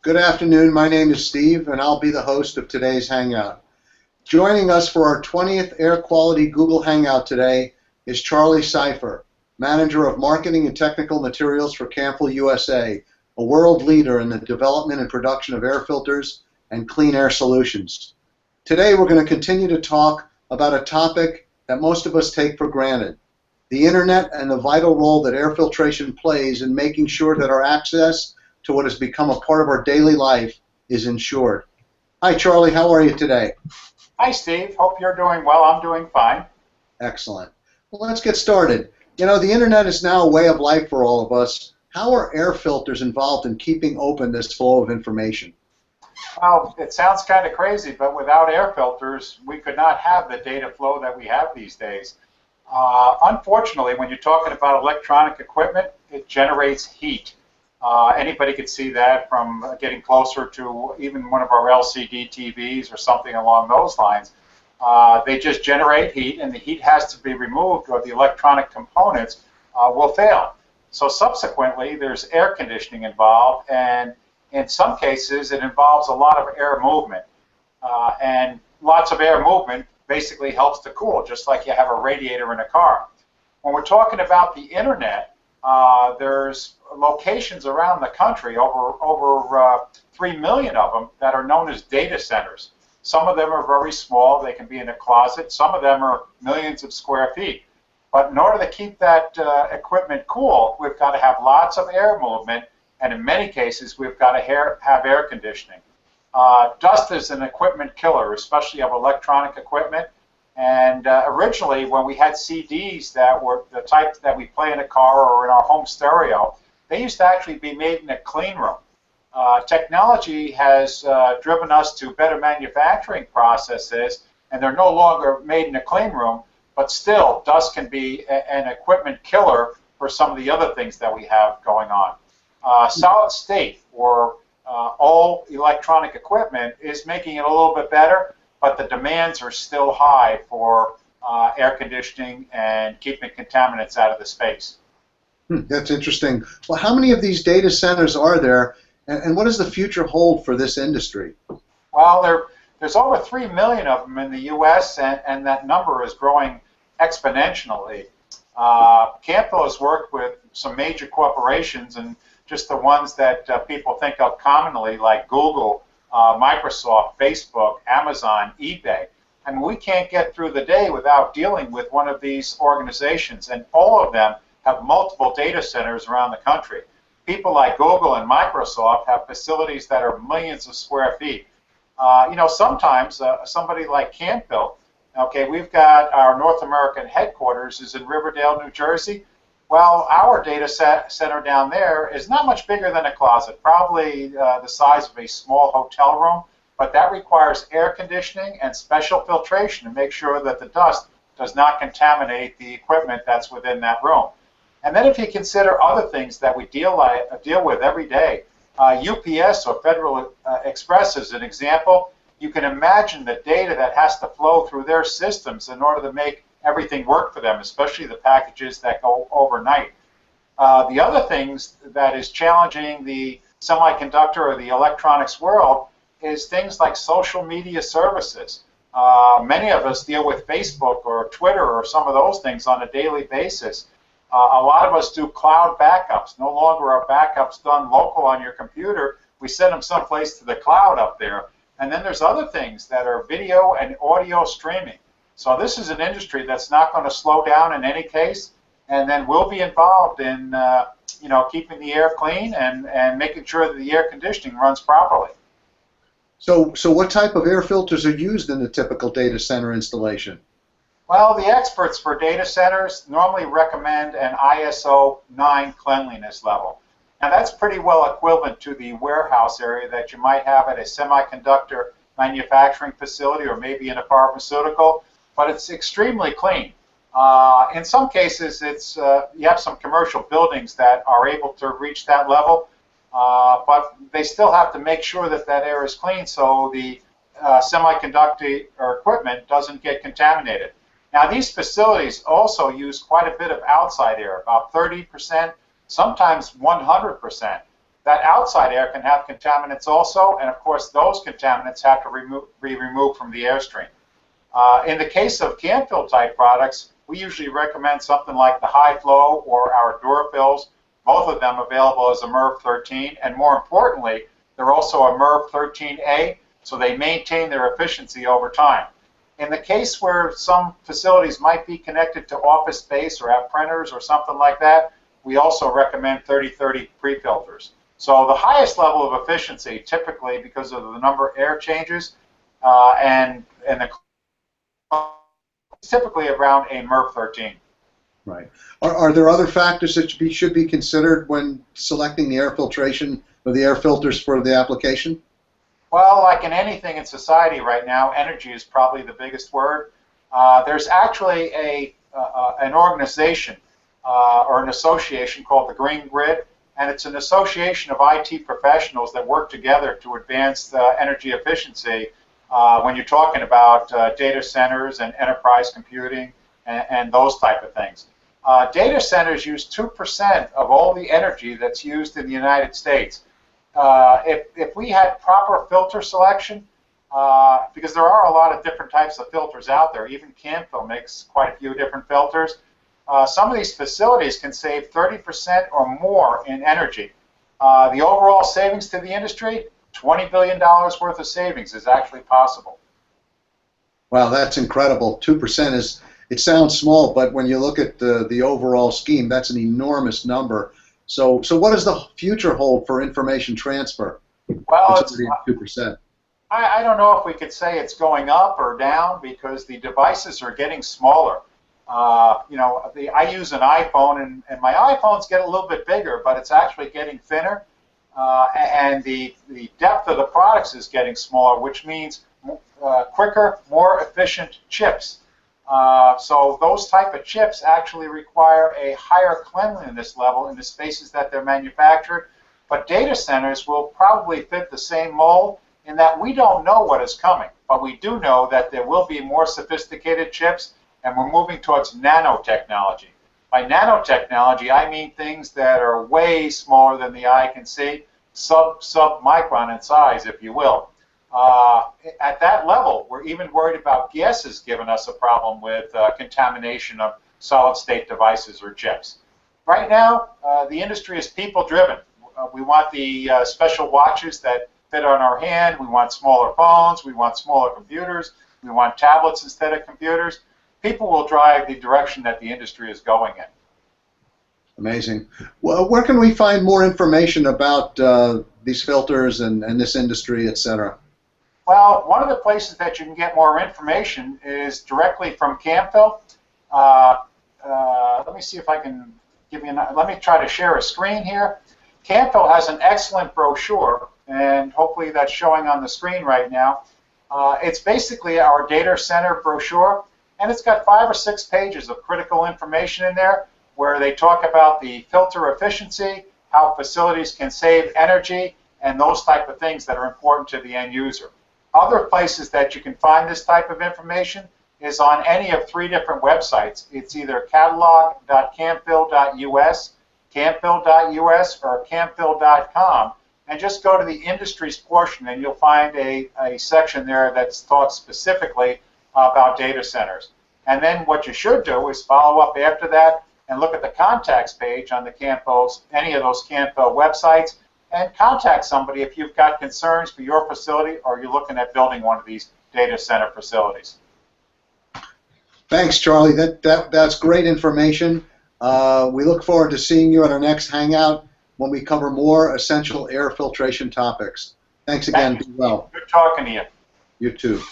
Good afternoon. My name is Steve, and I'll be the host of today's Hangout. Joining us for our 20th Air Quality Google Hangout today is Charlie Seifer, Manager of Marketing and Technical Materials for Campbell USA, a world leader in the development and production of air filters and clean air solutions. Today we're going to continue to talk about a topic that most of us take for granted, the Internet and the vital role that air filtration plays in making sure that our access to what has become a part of our daily life is ensured. Hi, Charlie. How are you today? Hi, Steve. Hope you're doing well. I'm doing fine. Excellent. Well, let's get started. You know, the Internet is now a way of life for all of us. How are air filters involved in keeping open this flow of information? Well, it sounds kind of crazy, but without air filters, we could not have the data flow that we have these days. Unfortunately, when you're talking about electronic equipment, it generates heat. Anybody could see that from getting closer to even one of our LCD TVs or something along those lines. They just generate heat, and the heat has to be removed or the electronic components will fail. So subsequently, there's air conditioning involved, and in some cases, it involves a lot of air movement. And lots of air movement basically helps to cool, just like you have a radiator in a car. When we're talking about the Internet, there's locations around the country, over 3 million of them, that are known as data centers. Some of them are very small. They can be in a closet. Some of them are millions of square feet. But in order to keep that equipment cool, we've got to have lots of air movement, and in many cases, we've got to have air conditioning. Dust is an equipment killer, especially of electronic equipment. And originally, when we had CDs that were the type that we play in a car or in our home stereo, they used to actually be made in a clean room. Technology has driven us to better manufacturing processes, and they're no longer made in a clean room, but still, dust can be an equipment killer for some of the other things that we have going on. Solid state or all electronic equipment is making it a little bit better, but the demands are still high for air conditioning and keeping contaminants out of the space. That's interesting. Well, how many of these data centers are there, and what does the future hold for this industry? Well, there's over 3 million of them in the U.S., and that number is growing exponentially. Campbell has worked with some major corporations, and just the ones that people think of commonly, like Google, Microsoft, Facebook, Amazon, eBay. And we can't get through the day without dealing with one of these organizations, and all of them have multiple data centers around the country. People like Google and Microsoft have facilities that are millions of square feet. You know, sometimes somebody like Campbell, okay, we've got our North American headquarters is in Riverdale, New Jersey. Well, our data center down there is not much bigger than a closet, probably the size of a small hotel room, but that requires air conditioning and special filtration to make sure that the dust does not contaminate the equipment that's within that room. And then if you consider other things that we deal with every day, UPS or Federal Express is an example. You can imagine the data that has to flow through their systems in order to make everything work for them, especially the packages that go overnight. The other things that is challenging the semiconductor or the electronics world is things like social media services. Many of us deal with Facebook or Twitter or some of those things on a daily basis. A lot of us do cloud backups. No longer are backups done local on your computer. We send them someplace to the cloud up there. And then there's other things that are video and audio streaming. So this is an industry that's not going to slow down in any case, and then we'll be involved in you know, keeping the air clean and making sure that the air conditioning runs properly. So what type of air filters are used in the typical data center installation? Well, the experts for data centers normally recommend an ISO 9 cleanliness level. Now that's pretty well equivalent to the warehouse area that you might have at a semiconductor manufacturing facility or maybe in a pharmaceutical, but it's extremely clean. In some cases, it's you have some commercial buildings that are able to reach that level, but they still have to make sure that that air is clean so the semiconductor or equipment doesn't get contaminated. Now, these facilities also use quite a bit of outside air, about 30%, sometimes 100%. that outside air can have contaminants also, and of course those contaminants have to be removed from the airstream. In the case of can-fill type products, we usually recommend something like the High Flow or our Durafills, both of them available as a MERV 13, and more importantly, they're also a MERV 13A, so they maintain their efficiency over time. In the case where some facilities might be connected to office space or have printers or something like that, we also recommend 3030 pre-filters. So the highest level of efficiency, typically because of the number of air changes, and the typically around a MERV 13. Right. Are there other factors that should be considered when selecting the air filtration or the air filters for the application? Well, like in anything in society right now, energy is probably the biggest word. There's actually an organization or an association called the Green Grid, and it's an association of IT professionals that work together to advance energy efficiency when you're talking about data centers and enterprise computing and those type of things. Data centers use 2% of all the energy that's used in the United States. If we had proper filter selection, because there are a lot of different types of filters out there, even can-fill makes quite a few different filters, some of these facilities can save 30% or more in energy. The overall savings to the industry, $20 billion worth of savings is actually possible. Wow, that's incredible. 2% is, it sounds small, but when you look at the overall scheme, that's an enormous number. So what does the future hold for information transfer? Well, it's 2%. I don't know if we could say it's going up or down because the devices are getting smaller. You know, I use an iPhone, and my iPhones get a little bit bigger, but it's actually getting thinner. And the depth of the products is getting smaller, which means quicker, more efficient chips. So those type of chips actually require a higher cleanliness level in the spaces that they're manufactured. But data centers will probably fit the same mold in that we don't know what is coming, but we do know that there will be more sophisticated chips, and we're moving towards nanotechnology. By nanotechnology, I mean things that are way smaller than the eye can see, sub-micron in size, if you will. At that level, we're even worried about gases giving us a problem with contamination of solid-state devices or chips. Right now, the industry is people-driven. We want the special watches that fit on our hand. We want smaller phones. We want smaller computers. We want tablets instead of computers. People will drive the direction that the industry is going in. Amazing. Well, where can we find more information about these filters and this industry, et cetera? Well, one of the places that you can get more information is directly from can-fill. Let me see if I can give you let me try to share a screen here. can-fill has an excellent brochure, and hopefully that's showing on the screen right now. It's basically our data center brochure, and it's got 5 or 6 pages of critical information in there where they talk about the filter efficiency, how facilities can save energy, and those type of things that are important to the end user. Other places that you can find this type of information is on any of 3 different websites. It's either catalog.canfill.us, canfill.us, or canfill.com. And just go to the industries portion, and you'll find a section there that's taught specifically about data centers. And then what you should do is follow up after that and look at the contacts page on the can-fills, any of those can-fill websites, and contact somebody if you've got concerns for your facility or you're looking at building one of these data center facilities. Thanks, Charlie. That's great information. We look forward to seeing you at our next Hangout when we cover more essential air filtration topics. Thanks again. Be well. Good talking to you. You too.